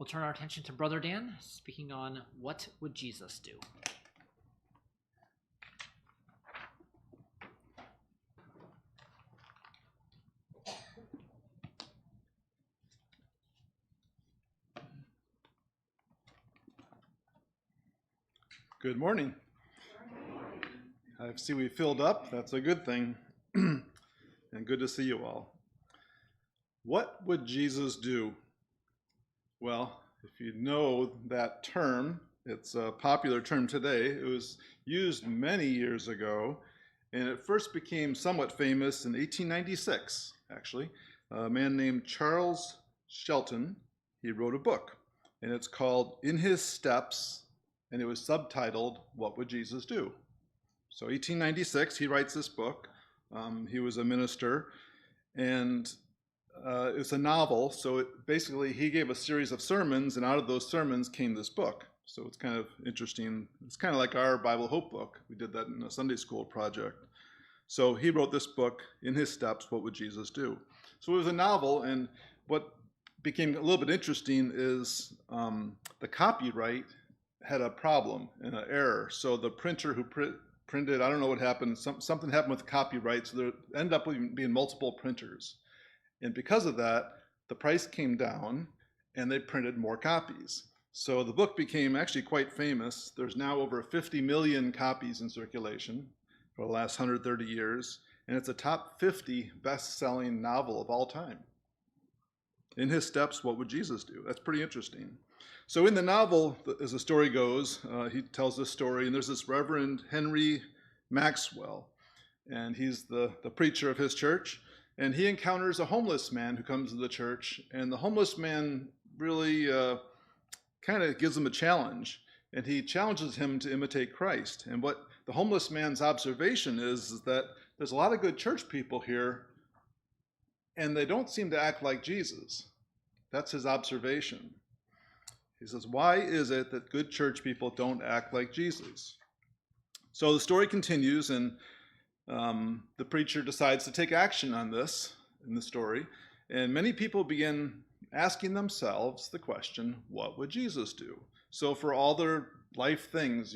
We'll turn our attention to Brother Dan, speaking on what would Jesus do. Good morning. I see we filled up. That's a good thing. And good to see you all. What would Jesus do? Well, if you know that term, it's a popular term today. It was used many years ago, and it first became somewhat famous in 1896, actually. A man named Charles Shelton, he wrote a book, and it's called In His Steps, and it was subtitled, What Would Jesus Do? So 1896, he writes this book. He was a minister, and it's a novel. So basically, he gave a series of sermons, and out of those sermons came this book. So it's kind of interesting. It's kind of like our Bible Hope book. We did that in a Sunday school project. So he wrote this book, In His Steps, What Would Jesus Do? So it was a novel, and what became a little bit interesting is the copyright had a problem and an error. So the printer who printed, I don't know what happened, something happened with the copyright, so there ended up being multiple printers. And because of that, the price came down and they printed more copies. So the book became actually quite famous. There's now over 50 million copies in circulation for the last 130 years, and it's a top 50 best-selling novel of all time. In His Steps, What Would Jesus Do? That's pretty interesting. So in the novel, as the story goes, he tells this story, and there's this Reverend Henry Maxwell, and he's the preacher of his church, and he encounters a homeless man who comes to the church, and the homeless man really kind of gives him a challenge, and he challenges him to imitate Christ. And what the homeless man's observation is that there's a lot of good church people here, and they don't seem to act like Jesus. That's his observation. He says, why is it that good church people don't act like Jesus? So the story continues, and the preacher decides to take action on this in the story. And many people begin asking themselves the question, what would Jesus do? So for all their life things,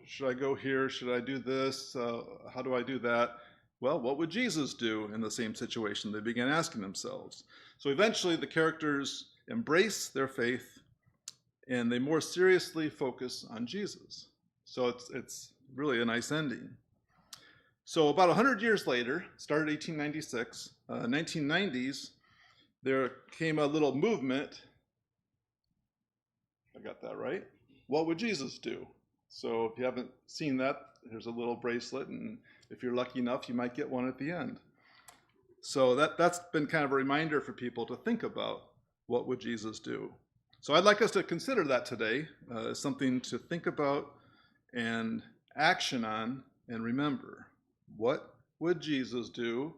should I go here? Should I do this? How do I do that? Well, what would Jesus do in the same situation? They began asking themselves. So eventually the characters embrace their faith, and they more seriously focus on Jesus. So it's really a nice ending. So about 100 years later, started 1896, 1990s, there came a little movement. I got that right. What would Jesus do? So if you haven't seen that, there's a little bracelet, and if you're lucky enough, you might get one at the end. So that's been kind of a reminder for people to think about, what would Jesus do? So I'd like us to consider that today as something to think about and action on and remember. What would Jesus do?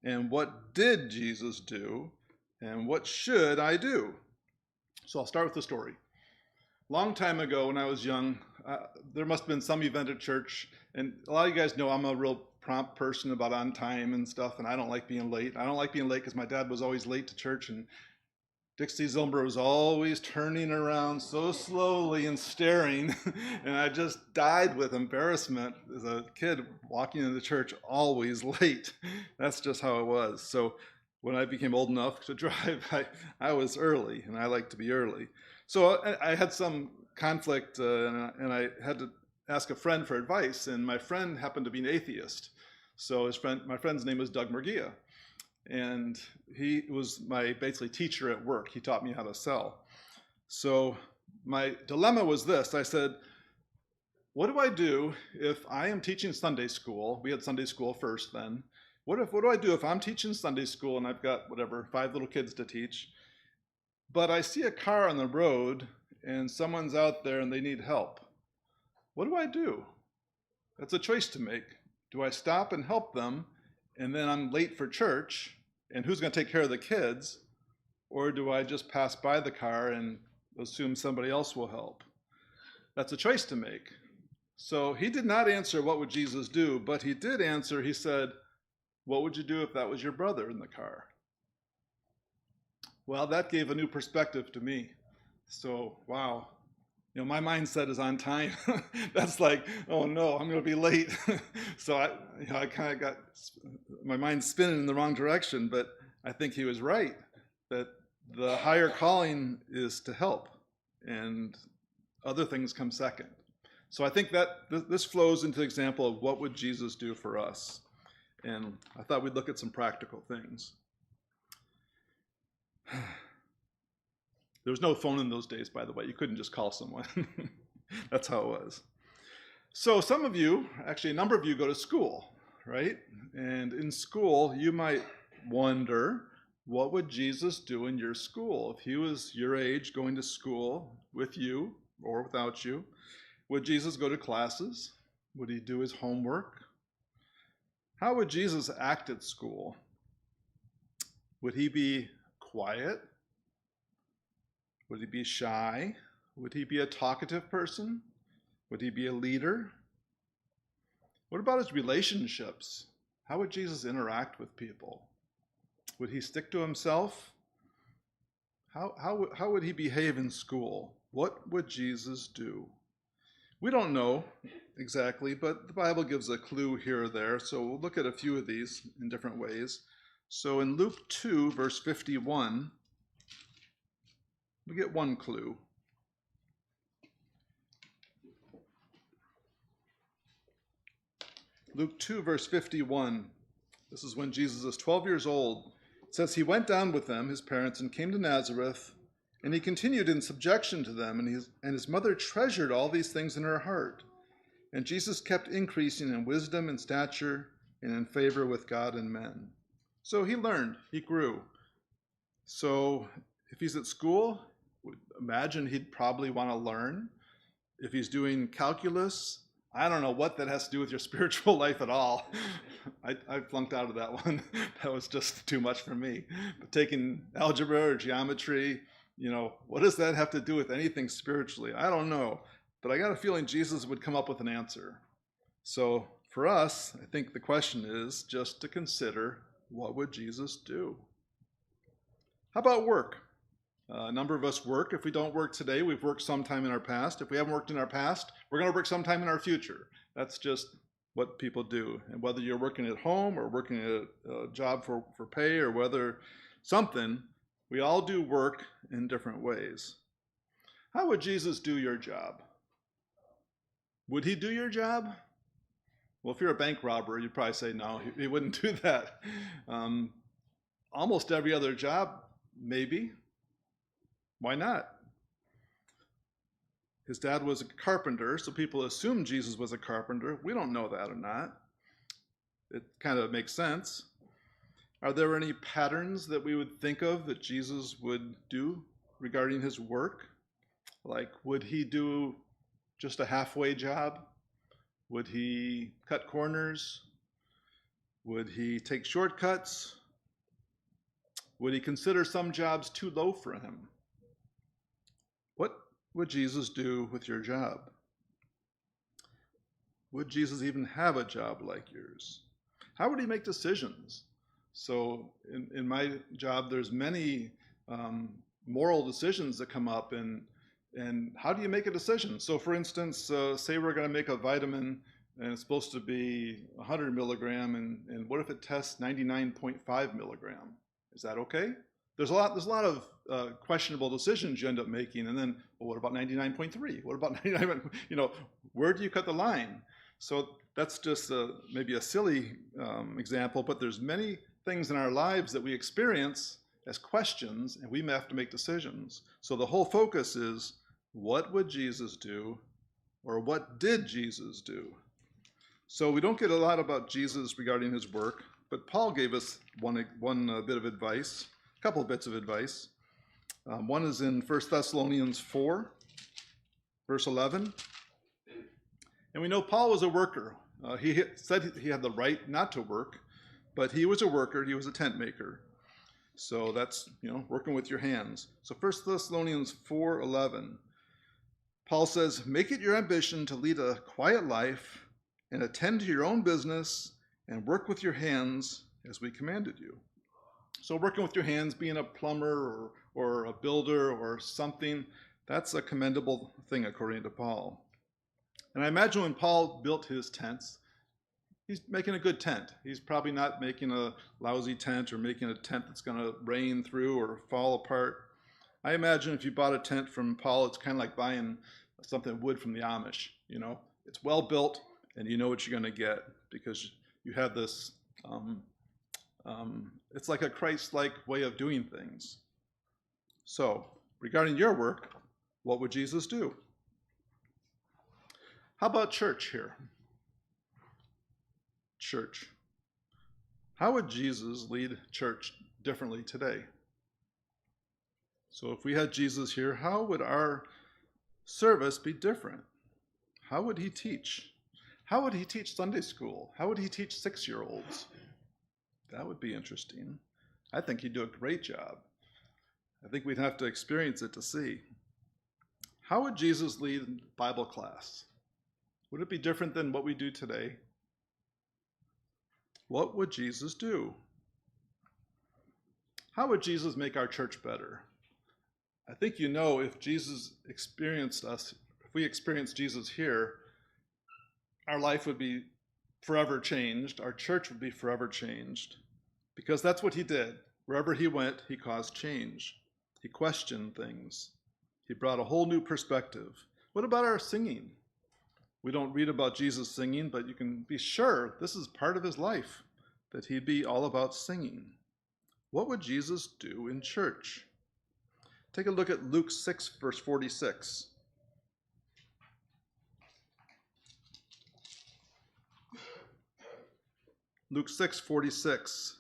And what did Jesus do? And what should I do? So I'll start with the story. Long time ago when I was young, there must have been some event at church, and a lot of you guys know I'm a real prompt person about on time and stuff, and I don't like being late. I don't like being late because my dad was always late to church, and Dixie Zilmer was always turning around so slowly and staring, and I just died with embarrassment as a kid walking into church always late. That's just how it was. So when I became old enough to drive, I was early, and I like to be early. So I had some conflict, and I had to ask a friend for advice, and my friend happened to be an atheist. So my friend's name was Doug Murgia. And he was my basically teacher at work. He taught me how to sell. So my dilemma was this. I said, what do I do if I am teaching Sunday school? We had Sunday school first then. What do I do if I'm teaching Sunday school and I've got 5 little kids to teach, but I see a car on the road and someone's out there and they need help? What do I do? That's a choice to make. Do I stop and help them, and then I'm late for church, and who's going to take care of the kids? Or do I just pass by the car and assume somebody else will help? That's a choice to make. So he did not answer, what would Jesus do? But he did answer, he said, what would you do if that was your brother in the car? Well, that gave a new perspective to me. So, wow. My mindset is on time. That's like, oh no, I'm going to be late. So I kind of got my mind spinning in the wrong direction, but I think he was right that the higher calling is to help and other things come second. So I think that this flows into the example of what would Jesus do for us. And I thought we'd look at some practical things. There was no phone in those days, by the way. You couldn't just call someone. That's how it was. So some of you, actually a number of you, go to school, right? And in school, you might wonder, what would Jesus do in your school? If he was your age going to school with you or without you, would Jesus go to classes? Would he do his homework? How would Jesus act at school? Would he be quiet? Would he be shy? Would he be a talkative person? Would he be a leader? What about his relationships? How would Jesus interact with people? Would he stick to himself? How would he behave in school? What would Jesus do? We don't know exactly, but the Bible gives a clue here or there, so we'll look at a few of these in different ways. So in Luke 2, verse 51, we get one clue. Luke 2, verse 51. This is when Jesus is 12 years old. It says, he went down with them, his parents, and came to Nazareth, and he continued in subjection to them, and his mother treasured all these things in her heart. And Jesus kept increasing in wisdom and stature and in favor with God and men. So he learned, he grew. So if he's at school, imagine he'd probably want to learn. If he's doing calculus, I don't know what that has to do with your spiritual life at all. I flunked out of that one. That was just too much for me. But taking algebra or geometry, what does that have to do with anything spiritually? I don't know. But I got a feeling Jesus would come up with an answer. So for us, I think the question is just to consider, what would Jesus do? How about work? A number of us work. If we don't work today, we've worked sometime in our past. If we haven't worked in our past, we're going to work sometime in our future. That's just what people do. And whether you're working at home or working at a job for pay or whether something, we all do work in different ways. How would Jesus do your job? Would he do your job? Well, if you're a bank robber, you'd probably say no, he wouldn't do that. Almost every other job, maybe. Why not? His dad was a carpenter, so people assume Jesus was a carpenter. We don't know that or not. It kind of makes sense. Are there any patterns that we would think of that Jesus would do regarding his work? Like, would he do just a halfway job? Would he cut corners? Would he take shortcuts? Would he consider some jobs too low for him? What would Jesus do with your job? Would Jesus even have a job like yours? How would he make decisions? So in my job, there's many moral decisions that come up, and how do you make a decision? So for instance, say we're going to make a vitamin and it's supposed to be 100 milligram, and what if it tests 99.5 milligram? Is that okay? There's a lot of questionable decisions you end up making, and then, well, what about 99.3? What about 99? Where do you cut the line? So that's just maybe a silly example, but there's many things in our lives that we experience as questions, and we may have to make decisions. So the whole focus is, what would Jesus do, or what did Jesus do? So we don't get a lot about Jesus regarding his work, but Paul gave us one bit of advice, a couple of bits of advice. One is in 1 Thessalonians 4, verse 11. And we know Paul was a worker. He said he had the right not to work, but he was a worker. He was a tent maker. So that's, working with your hands. So 1 Thessalonians 4:11, Paul says, make it your ambition to lead a quiet life and attend to your own business and work with your hands as we commanded you. So working with your hands, being a plumber or a builder or something, That's a commendable thing according to Paul. And I imagine when Paul built his tents, he's making a good tent. He's probably not making a lousy tent or making a tent that's going to rain through or fall apart. I imagine if you bought a tent from Paul, it's kind of like buying something wood from the Amish. You know, it's well built and you know what you're going to get because you have this, it's like a Christ-like way of doing things. So, regarding your work, what would Jesus do? How about church here? Church. How would Jesus lead church differently today? So if we had Jesus here, how would our service be different? How would he teach? How would he teach Sunday school? How would he teach 6-year-olds? That would be interesting. I think he'd do a great job. I think we'd have to experience it to see. How would Jesus lead Bible class? Would it be different than what we do today? What would Jesus do? How would Jesus make our church better? I think you know if Jesus experienced us, if we experienced Jesus here, our life would be forever changed. Our church would be forever changed because that's what he did. Wherever he went, he caused change. He questioned things. He brought a whole new perspective. What about our singing? We don't read about Jesus singing, but you can be sure this is part of his life, that he'd be all about singing. What would Jesus do in church? Take a look at Luke 6, verse 46. Luke 6:46.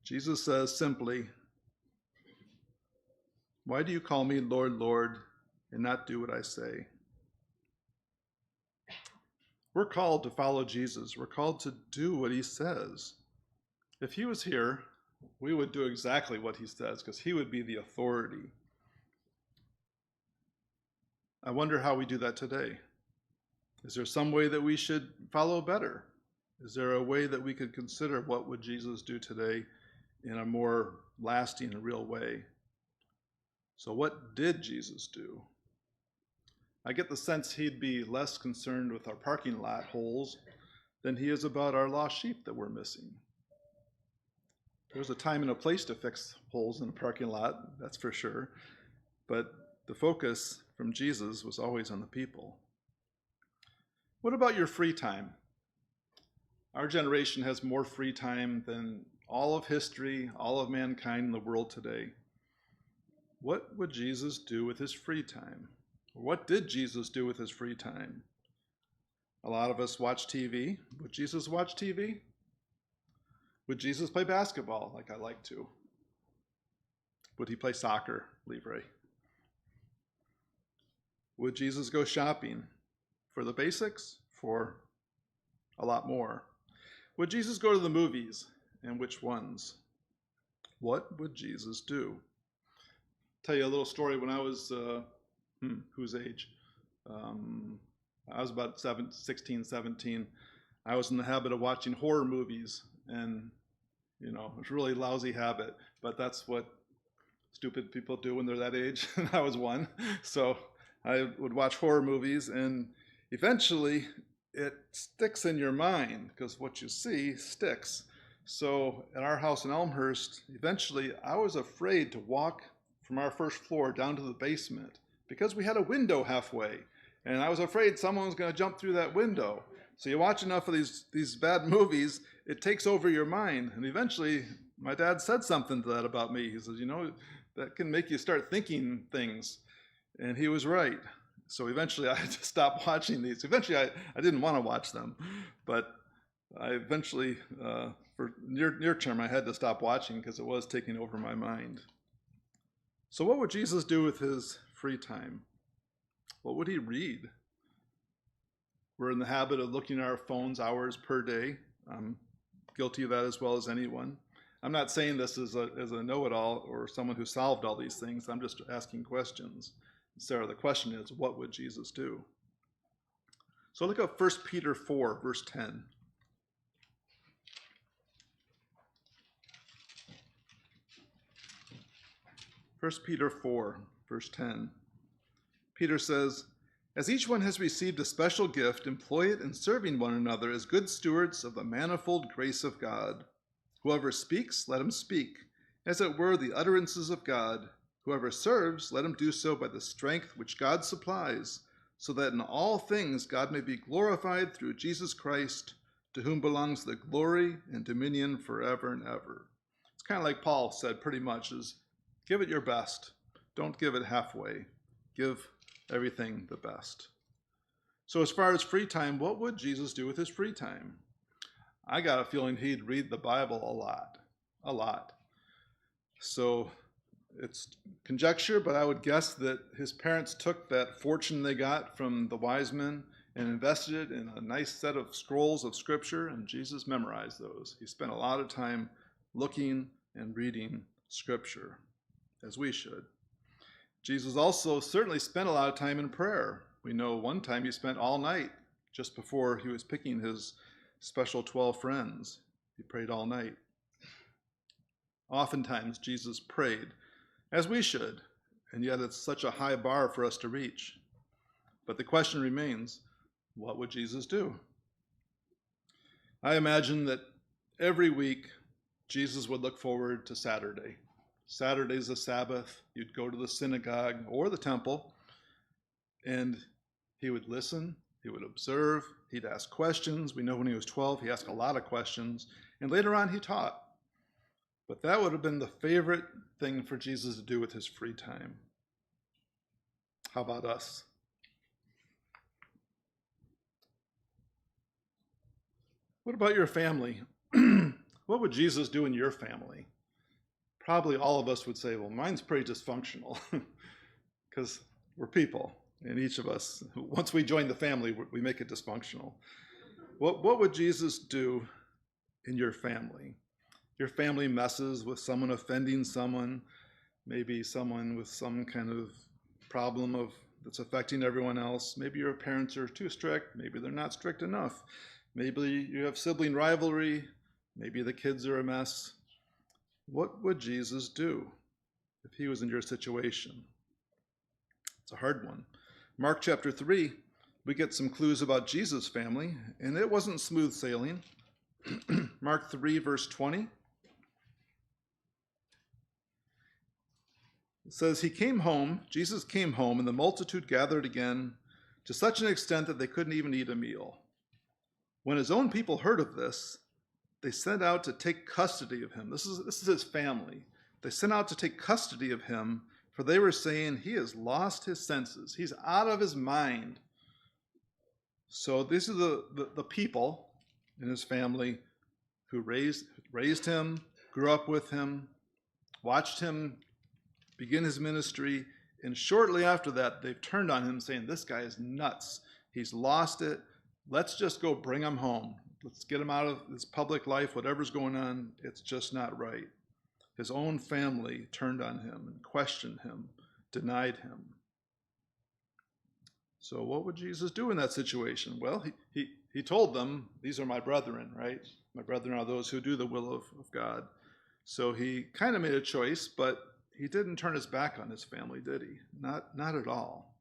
Jesus says simply, "Why do you call me Lord, Lord, and not do what I say?" We're called to follow Jesus. We're called to do what he says. If he was here, we would do exactly what he says because he would be the authority. I wonder how we do that today. Is there some way that we should follow better? Is there a way that we could consider what would Jesus do today in a more lasting and real way? So what did Jesus do? I get the sense he'd be less concerned with our parking lot holes than he is about our lost sheep that we're missing. There's a time and a place to fix holes in a parking lot, that's for sure. But the focus from Jesus was always on the people. What about your free time? Our generation has more free time than all of history, all of mankind in the world today. What would Jesus do with his free time? What did Jesus do with his free time? A lot of us watch TV. Would Jesus watch TV? Would Jesus play basketball like I like to? Would he play soccer, Livre? Would Jesus go shopping for the basics? For a lot more? Would Jesus go to the movies, and which ones? What would Jesus do? Tell you a little story. When I was, whose age? I was about 16, 17. I was in the habit of watching horror movies, and it was a really lousy habit, but that's what stupid people do when they're that age, and I was one. So I would watch horror movies, and eventually it sticks in your mind because what you see sticks. So at our house in Elmhurst, eventually I was afraid to walk from our first floor down to the basement because we had a window halfway, and I was afraid someone was going to jump through that window. So you watch enough of these bad movies, it takes over your mind. And eventually my dad said something to that about me. He says, that can make you start thinking things. And he was right. So eventually I had to stop watching these. Eventually I didn't want to watch them, but I eventually, for near term, I had to stop watching because it was taking over my mind. So what would Jesus do with his free time? What would he read? We're in the habit of looking at our phones hours per day. I'm guilty of that as well as anyone. I'm not saying this as a know-it-all or someone who solved all these things. I'm just asking questions. Sarah, the question is, what would Jesus do? So look at 1 Peter 4, verse 10. 1 Peter 4, verse 10. Peter says, "As each one has received a special gift, employ it in serving one another as good stewards of the manifold grace of God. Whoever speaks, let him speak, as it were the utterances of God. Whoever serves, let him do so by the strength which God supplies, so that in all things God may be glorified through Jesus Christ, to whom belongs the glory and dominion forever and ever." It's kind of like Paul said pretty much, is give it your best. Don't give it halfway. Give everything the best. So as far as free time, what would Jesus do with his free time? I got a feeling he'd read the Bible a lot. So it's conjecture, but I would guess that his parents took that fortune they got from the wise men and invested it in a nice set of scrolls of scripture, and Jesus memorized those. He spent a lot of time looking and reading scripture, as we should. Jesus also certainly spent a lot of time in prayer. We know one time he spent all night just before he was picking his special 12 friends. He prayed all night. Oftentimes Jesus prayed, as we should, and yet it's such a high bar for us to reach. But the question remains, what would Jesus do? I imagine that every week Jesus would look forward to Saturday. Saturday's the Sabbath. You'd go to the synagogue or the temple, and he would listen, he would observe, he'd ask questions. We know when he was 12, he asked a lot of questions, and later on he taught. But that would have been the favorite thing for Jesus to do with his free time. How about us? What about your family? What would Jesus do in your family? Probably all of us would say, well, mine's pretty dysfunctional because we're people, and each of us, once we join the family, we make it dysfunctional. What would Jesus do in your family? Your family messes with someone offending someone, maybe someone with some kind of problem that's affecting everyone else. Maybe your parents are too strict, maybe they're not strict enough. Maybe you have sibling rivalry, maybe the kids are a mess. What would Jesus do if he was in your situation? It's a hard one. Mark chapter 3, we get some clues about Jesus' family, and it wasn't smooth sailing. Mark 3, verse 20. It says, Jesus came home, and the multitude gathered again to such an extent that they couldn't even eat a meal. When his own people heard of this, they sent out to take custody of him. This is his family. They sent out to take custody of him, for they were saying, he has lost his senses. He's out of his mind. So these are the people in his family who raised him, grew up with him, watched him begin his ministry, and shortly after that, they've turned on him saying, this guy is nuts. He's lost it. Let's just go bring him home. Let's get him out of this public life. Whatever's going on, it's just not right. His own family turned on him and questioned him, denied him. So what would Jesus do in that situation? Well, he told them, these are my brethren, right? My brethren are those who do the will of God. So he kind of made a choice, but he didn't turn his back on his family, did he? Not at all.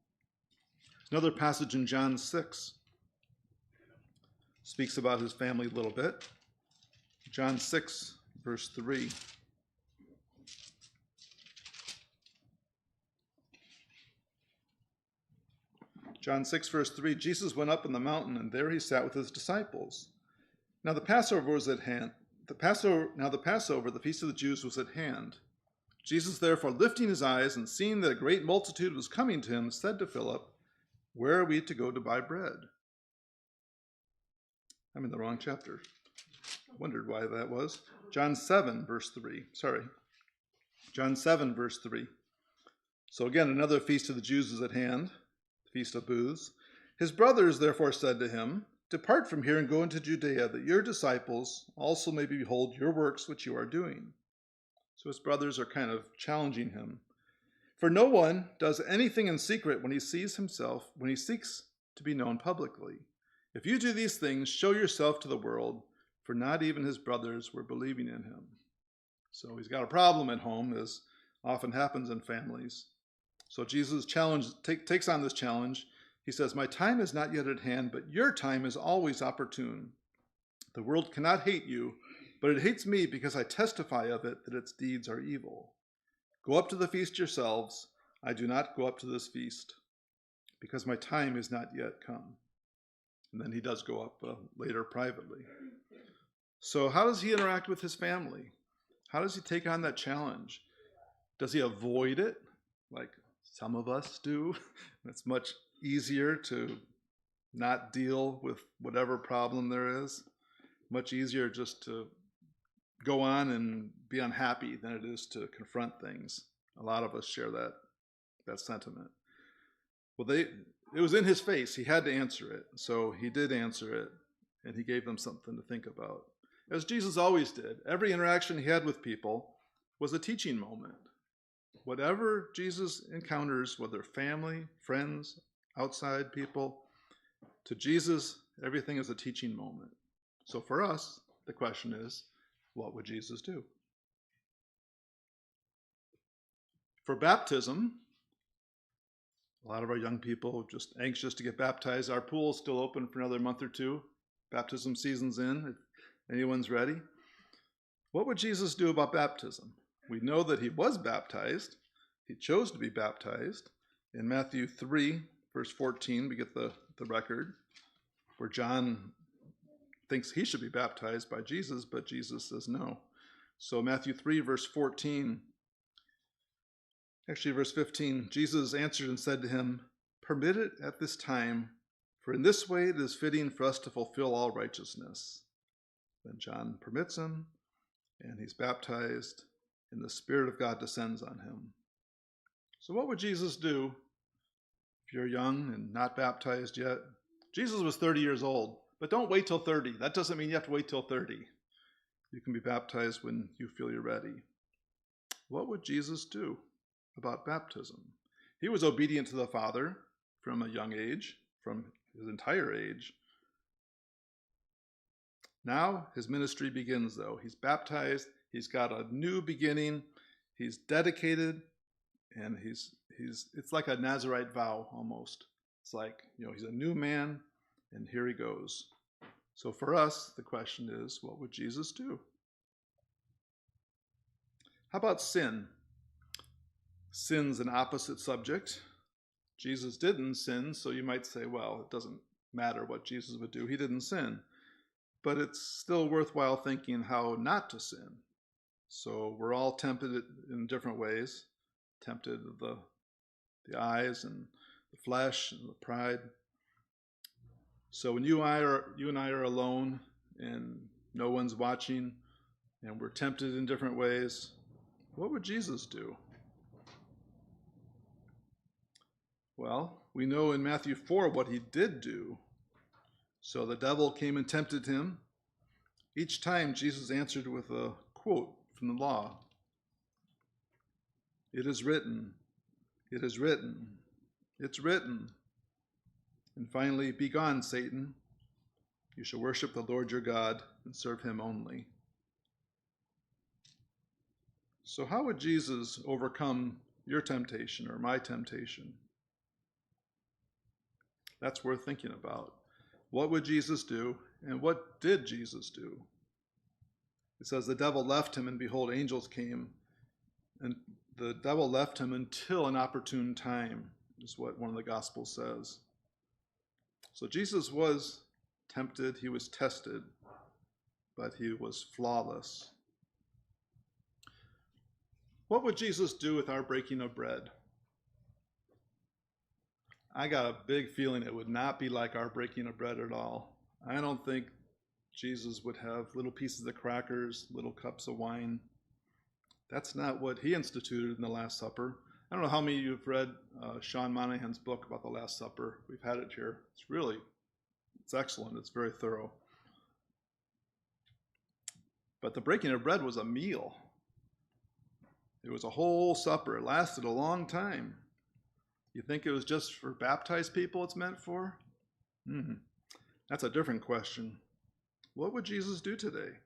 Another passage in John 6 speaks about his family a little bit. John 6, verse 3. John 6, verse 3, Jesus went up on the mountain, and there he sat with his disciples. Now the Passover was at hand. The Passover, the feast of the Jews, was at hand. Jesus, therefore, lifting his eyes and seeing that a great multitude was coming to him, said to Philip, where are we to go to buy bread? I'm in the wrong chapter. Wondered why that was. John 7, verse 3. John 7, verse 3. So again, another feast of the Jews is at hand, the Feast of Booths. His brothers therefore said to him, depart from here and go into Judea, that your disciples also may behold your works which you are doing. So his brothers are kind of challenging him. For no one does anything in secret when he seeks to be known publicly. If you do these things, show yourself to the world, for not even his brothers were believing in him. So he's got a problem at home, as often happens in families. So Jesus takes on this challenge. He says, "My time is not yet at hand, but your time is always opportune. The world cannot hate you, but it hates me because I testify of it that its deeds are evil. Go up to the feast yourselves. I do not go up to this feast, because my time is not yet come." And then he does go up later privately. So how does he interact with his family? How does he take on that challenge? Does he avoid it, like some of us do? It's much easier to not deal with whatever problem there is. Much easier just to go on and be unhappy than it is to confront things. A lot of us share that sentiment. Well, it was in his face. He had to answer it. So he did answer it, and he gave them something to think about. As Jesus always did, every interaction he had with people was a teaching moment. Whatever Jesus encounters, whether family, friends, outside people, to Jesus, everything is a teaching moment. So for us, the question is, what would Jesus do? For baptism, a lot of our young people are just anxious to get baptized. Our pool's still open for another month or two. Baptism season's in, if anyone's ready. What would Jesus do about baptism? We know that he was baptized. He chose to be baptized. In Matthew 3, verse 14, we get the record where John thinks he should be baptized by Jesus, but Jesus says no. So Matthew 3, verse 14, actually verse 15, Jesus answered and said to him, "Permit it at this time, for in this way it is fitting for us to fulfill all righteousness." Then John permits him, and he's baptized, and the Spirit of God descends on him. So what would Jesus do if you're young and not baptized yet? Jesus was 30 years old, but don't wait till 30. That doesn't mean you have to wait till 30. You can be baptized when you feel you're ready. What would Jesus do about baptism? He was obedient to the Father from a young age, from his entire age. Now his ministry begins, though. He's baptized. He's got a new beginning. He's dedicated, and it's like a Nazirite vow almost. It's like, he's a new man, and here he goes. So for us, the question is, what would Jesus do? How about sin? Sin's an opposite subject. Jesus didn't sin, so you might say, well, it doesn't matter what Jesus would do. He didn't sin. But it's still worthwhile thinking how not to sin. So we're all tempted in different ways. Tempted of the eyes and the flesh and the pride. So when you and I are alone and no one's watching and we're tempted in different ways, what would Jesus do? Well, we know in Matthew 4 what he did do. So the devil came and tempted him. Each time Jesus answered with a quote from the law. "It is written, it is written, it's written." And finally, "Be gone, Satan. You shall worship the Lord your God and serve him only." So how would Jesus overcome your temptation or my temptation? That's worth thinking about. What would Jesus do, and what did Jesus do? It says the devil left him, and behold, angels came. And the devil left him until an opportune time, is what one of the Gospels says. So Jesus was tempted, he was tested, but he was flawless. What would Jesus do with our breaking of bread? I got a big feeling it would not be like our breaking of bread at all. I don't think Jesus would have little pieces of crackers, little cups of wine. That's not what he instituted in the Last Supper. I don't know how many of you have read Sean Monahan's book about the Last Supper. We've had it here. It's excellent. It's very thorough. But the breaking of bread was a meal. It was a whole supper. It lasted a long time. You think it was just for baptized people it's meant for? That's a different question. What would Jesus do today?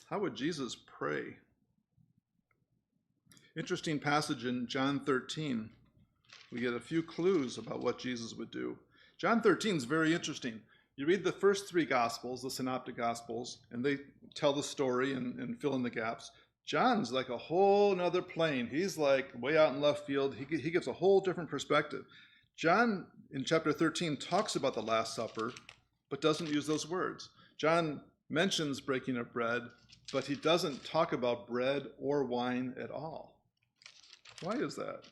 How would Jesus pray? Interesting passage in John 13. We get a few clues about what Jesus would do. John 13 is very interesting. You read the first three Gospels, the Synoptic Gospels, and they tell the story and fill in the gaps. John's like a whole nother plane. He's like way out in left field. He gives a whole different perspective. John, in chapter 13, talks about the Last Supper, but doesn't use those words. John mentions breaking of bread, but he doesn't talk about bread or wine at all. Why is that?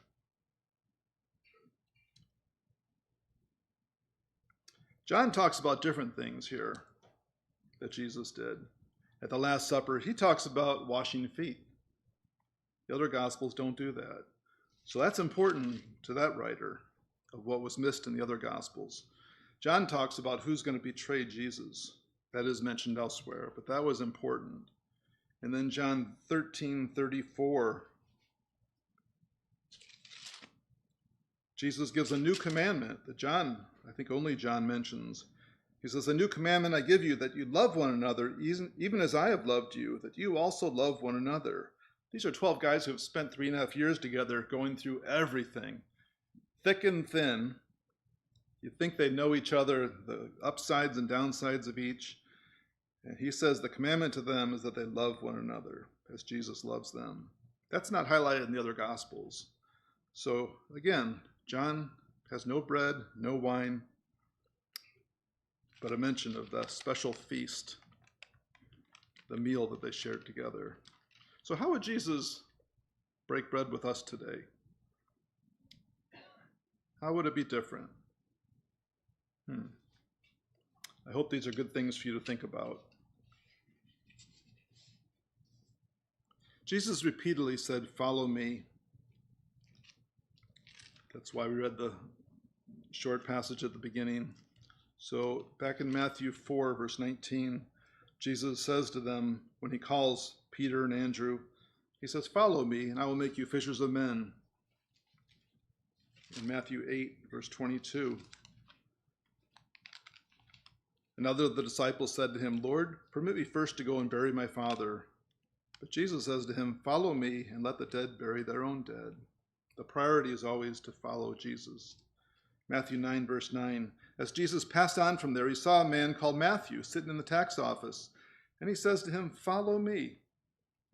John talks about different things here that Jesus did. At the Last Supper, he talks about washing feet. The other Gospels don't do that. So that's important to that writer of what was missed in the other Gospels. John talks about who's going to betray Jesus. That is mentioned elsewhere, but that was important. And then John 13:34, Jesus gives a new commandment that John, I think only John mentions. He says, "A new commandment I give you, that you love one another, even as I have loved you, that you also love one another." These are 12 guys who have spent 3.5 years together going through everything, thick and thin. You think they know each other, the upsides and downsides of each. And he says the commandment to them is that they love one another as Jesus loves them. That's not highlighted in the other Gospels. So again, John has no bread, no wine, but a mention of the special feast, the meal that they shared together. So how would Jesus break bread with us today? How would it be different? I hope these are good things for you to think about. Jesus repeatedly said, "Follow me." That's why we read the short passage at the beginning. So back in Matthew 4, verse 19, Jesus says to them, when he calls Peter and Andrew, he says, "Follow me, and I will make you fishers of men." In Matthew 8, verse 22, another of the disciples said to him, "Lord, permit me first to go and bury my father." But Jesus says to him, "Follow me, and let the dead bury their own dead." The priority is always to follow Jesus. Matthew 9, verse 9, as Jesus passed on from there, he saw a man called Matthew sitting in the tax office, and he says to him, "Follow me."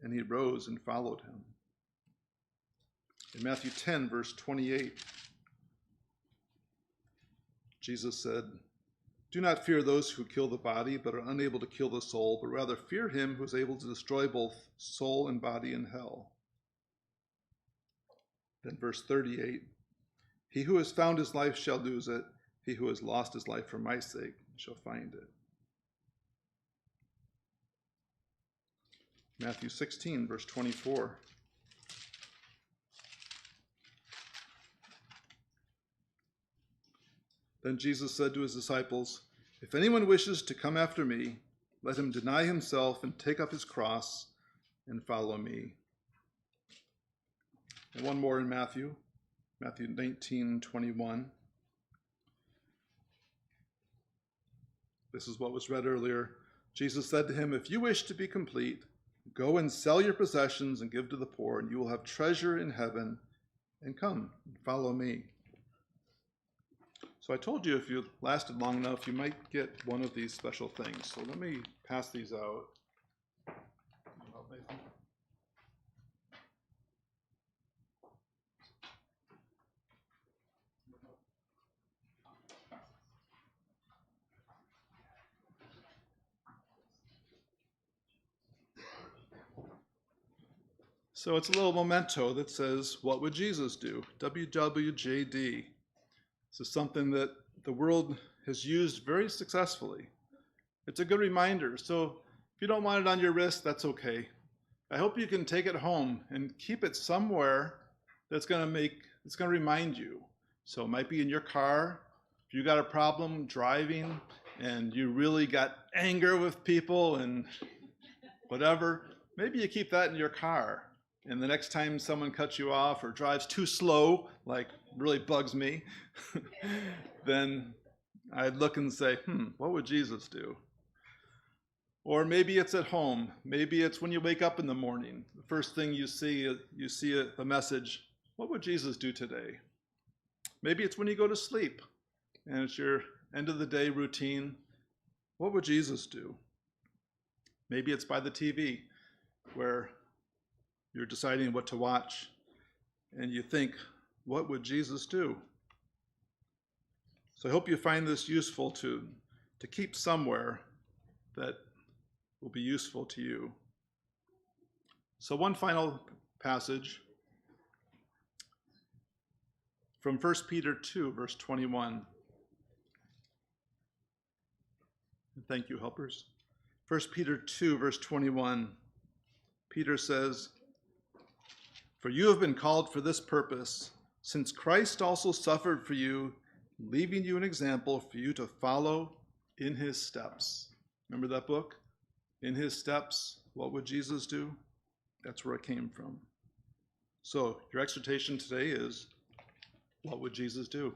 And he rose and followed him. In Matthew 10, verse 28, Jesus said, "Do not fear those who kill the body, but are unable to kill the soul, but rather fear him who is able to destroy both soul and body in hell." Then verse 38, "He who has found his life shall lose it. He who has lost his life for my sake shall find it." Matthew 16, verse 24. Then Jesus said to his disciples, "If anyone wishes to come after me, let him deny himself and take up his cross and follow me." And one more in Matthew 19:21. This is what was read earlier. Jesus said to him, "If you wish to be complete, go and sell your possessions and give to the poor, and you will have treasure in heaven, and come and follow me." So I told you if you lasted long enough, you might get one of these special things. So let me pass these out. So it's a little memento that says, "What would Jesus do?" WWJD. This is something that the world has used very successfully. It's a good reminder. So if you don't want it on your wrist, that's okay. I hope you can take it home and keep it somewhere that's going to remind you. So it might be in your car. If you got a problem driving and you really got anger with people and whatever, maybe you keep that in your car. And the next time someone cuts you off or drives too slow, like really bugs me, then I'd look and say, what would Jesus do? Or maybe it's at home. Maybe it's when you wake up in the morning. The first thing you see the message, what would Jesus do today? Maybe it's when you go to sleep and it's your end of the day routine. What would Jesus do? Maybe it's by the TV where you're deciding what to watch and you think, what would Jesus do? So I hope you find this useful to keep somewhere that will be useful to you. So one final passage from 1 Peter 2, verse 21. Thank you, helpers. 1 Peter 2, verse 21. Peter says, "For you have been called for this purpose, since Christ also suffered for you, leaving you an example for you to follow in his steps." Remember that book? In his steps, what would Jesus do? That's where it came from. So your exhortation today is, what would Jesus do?